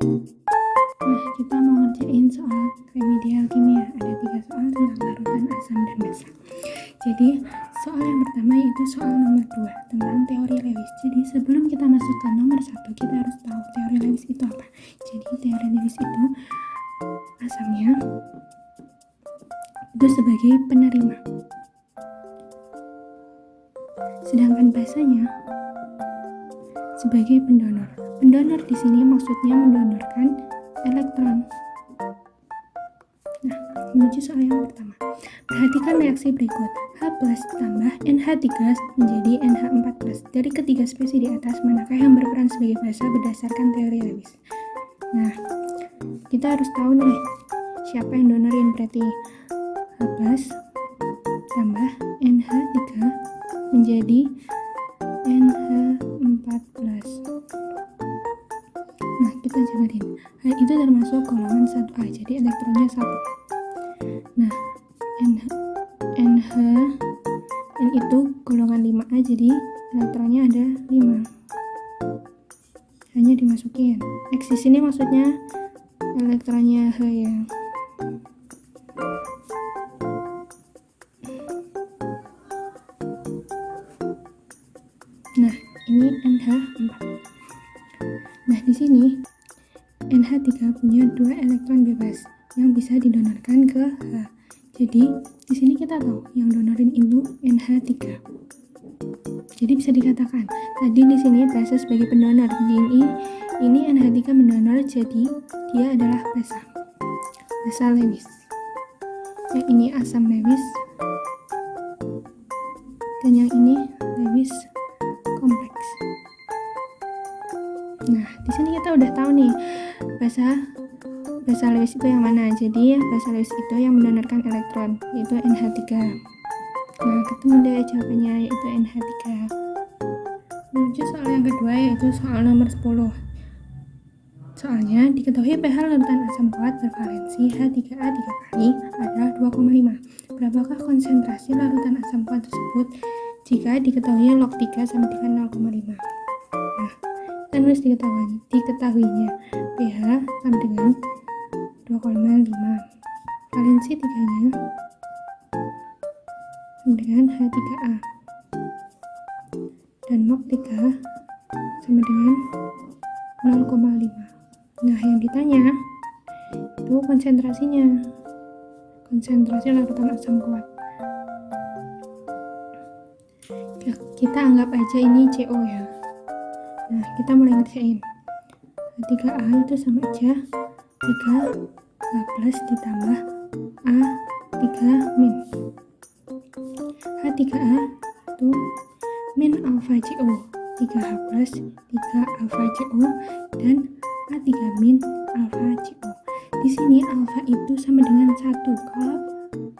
Nah, kita mau ngerjain soal remedial kimia. Ada 3 soal tentang larutan asam dan basa. Jadi, soal yang pertama yaitu soal nomor 2 tentang teori Lewis. Jadi, sebelum kita masuk ke nomor 1, kita harus tahu teori Lewis itu apa. Jadi, teori Lewis itu asamnya itu sebagai penerima. Sedangkan basanya sebagai pendonor. Pendonor di sini maksudnya mendonorkan elektron. Nah, menuju soal yang pertama. Perhatikan reaksi berikut. H+ tambah NH3 menjadi NH4+. Dari ketiga spesies di atas, manakah yang berperan sebagai basa berdasarkan teori Lewis? Nah, kita harus tahu nih, siapa yang donorin. Berarti H+ tambah NH3 menjadi NH4+. Nah, kita jabarin. H itu termasuk golongan 1A, jadi elektronnya 1. Nah, N itu golongan 5A, jadi elektronnya ada 5. Hanya dimasukin. X di sini maksudnya elektronnya H ya. Nah, ini NH4. Nah, di sini NH3 punya 2 elektron bebas yang bisa didonorkan ke H. Jadi, di sini kita tahu yang donorin itu NH3. Jadi bisa dikatakan, tadi di sini basa sebagai pendonor. Ini NH3 mendonor, jadi dia adalah basa. Basa Lewis. Yang ini asam Lewis. Dan yang ini Lewis kompleks. Nah, di sini kita udah tahu nih basa Lewis itu yang mana. Jadi basa Lewis itu yang mendonorkan elektron, yaitu NH3. Nah, ketemu deh jawabannya, yaitu NH3. Menuju soal yang kedua, yaitu soal nomor 10. Soalnya, diketahui pH larutan asam kuat bervalensi H3A 3 kali adalah 2,5. Berapakah konsentrasi larutan asam kuat tersebut jika diketahui log 3 sama dengan 0,5? Nah, kita nulis diketahuinya pH sama dengan 2,5. Valensi 3-nya sama dengan H3A. Dan log 3 sama dengan 0,5. Nah, yang ditanya itu konsentrasinya. Konsentrasi larutan asam kuat. Kita anggap aja ini CO ya. Nah, kita mulai ngerjain. H3A itu sama aja 3H+ ditambah A3-. H3A itu min alfa CO, 3H+, 3 alfa CO, dan A3 min alfa CO. Di sini alfa itu sama dengan 1. Kalau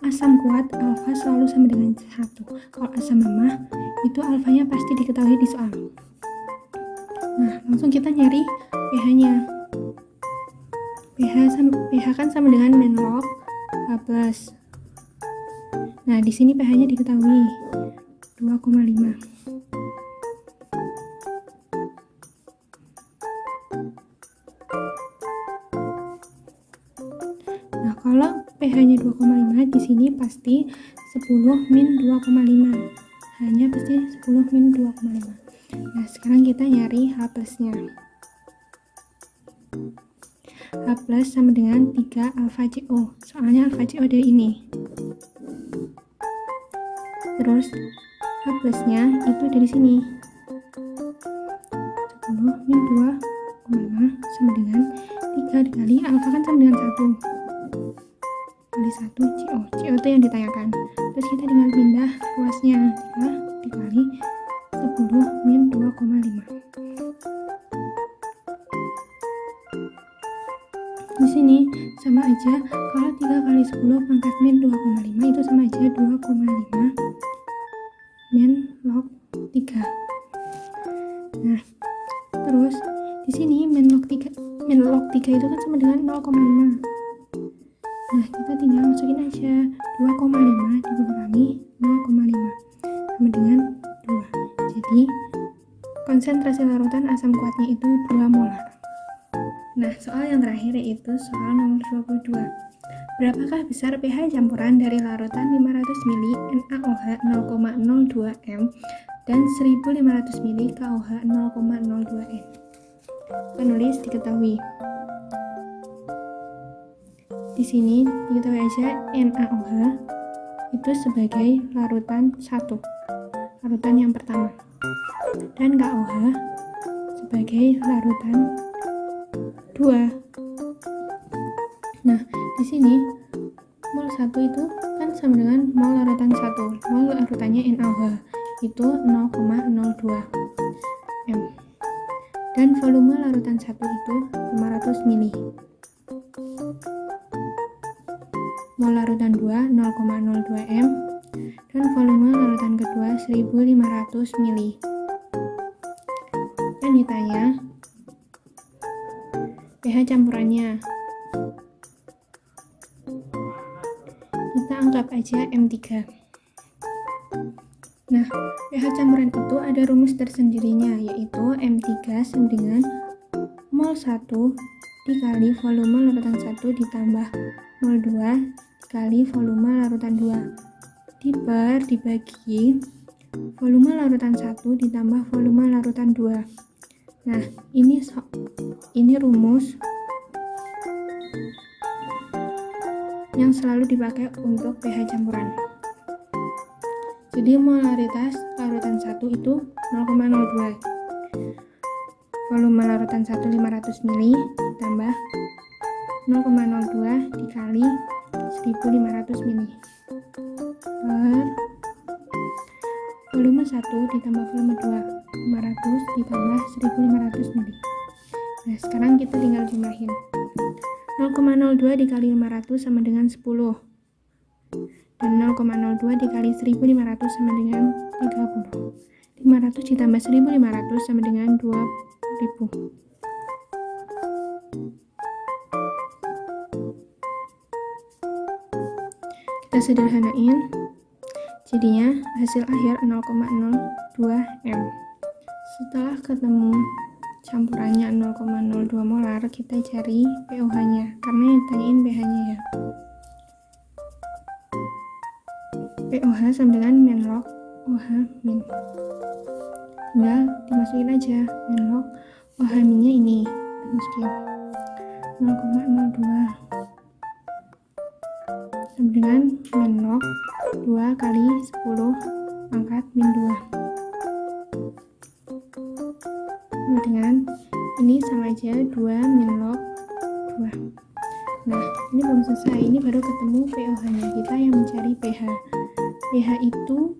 asam kuat, alfa selalu sama dengan 1. Kalau asam lemah, itu alfanya pasti diketahui di soal. Nah, langsung kita nyari pH-nya. pH kan sama dengan min log H+. Nah, di sini pH-nya diketahui 2,5. Nah, kalau pH-nya 2,5, di sini pasti 10 min 2,5. Hanya pasti 10 min 2,5. Nah, sekarang kita nyari H+-nya. H+ sama dengan 3 alfa CO. Soalnya alfa CO dari ini. Terus H+-nya itu dari sini. 10 min 2,5 sama dengan 3 dikali alfa kan sama dengan 1 kali 1 CO. CO itu yang ditanyakan. Terus kita tinggal pindah ruasnya. 3 dikali 10 min 2,5. Di sini sama aja, kalau 3 kali 10 pangkat min 2,5 itu sama aja 2,5 min log 3. Nah, terus di sini min log 3 itu kan sama dengan 0,5. Nah, kita tinggal masukin aja 2,5 dikurangi 0,5 sama dengan 2. Jadi konsentrasi larutan asam kuatnya itu 2 molar. Nah, soal yang terakhir yaitu soal nomor 22. Berapakah besar pH campuran dari larutan 500 ml NaOH 0,02 m dan 1500 ml KOH 0,02 m? Penulis diketahui. Di sini diketahui aja NaOH itu sebagai larutan 1, larutan yang pertama, dan KOH sebagai larutan 2. Nah, di sini mol 1 itu kan sama dengan mol larutan 1. Mol larutannya NaOH itu 0,02 m. Dan volume larutan 1 itu 500 ml. Mol larutan 2 0,02 m dan volume larutan kedua 1500 ml. Dan ditanya pH campurannya. Kita anggap aja M3. Nah, pH campuran itu ada rumus tersendirinya, yaitu M3 sama dengan mol 1 dikali volume larutan 1 ditambah mol 2 dikali volume larutan 2 dibagi volume larutan 1 ditambah volume larutan 2. Nah, ini rumus yang selalu dipakai untuk pH campuran. Jadi molaritas larutan 1 itu 0,02. Volume larutan 1 500 ml ditambah 0,02 dikali 1500 ml per volume 1 ditambah volume 2 500 ditambah 1500 ml. Nah, sekarang kita tinggal jumlahin. 0,02 dikali 500 sama dengan 10, dan 0,02 dikali 1500 sama dengan 30. 500 ditambah 1500 sama dengan 2000. Kita sederhanain, jadinya hasil akhir 0,02 m. Setelah ketemu campurannya 0,02 molar, kita cari pOH-nya karena yang ditanyain pH-nya ya. pOH sama dengan min log OH min. Tinggal dimasukin aja min log OH minnya ini, masukin 0,02 sama dengan min log 2 kali 10 pangkat min 2. Dengan ini sama aja 2 min log 2. Nah, ini belum selesai, ini baru ketemu pOH-nya. Kita yang mencari pH. pH itu,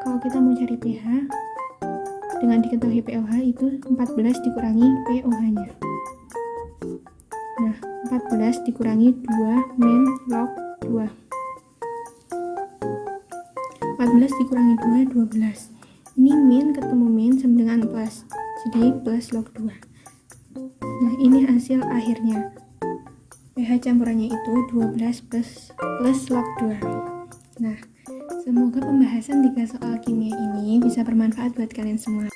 kalau kita mau cari pH dengan diketahui pOH itu 14 dikurangi pOH-nya. Nah, 14 dikurangi 2 min log 2. 14 dikurangi 2, 12. Ini min ketemu min sama dengan plus, jadi plus log 2. Nah, ini hasil akhirnya. pH campurannya itu 12 plus log 2. Nah, semoga pembahasan 3 soal kimia ini bisa bermanfaat buat kalian semua.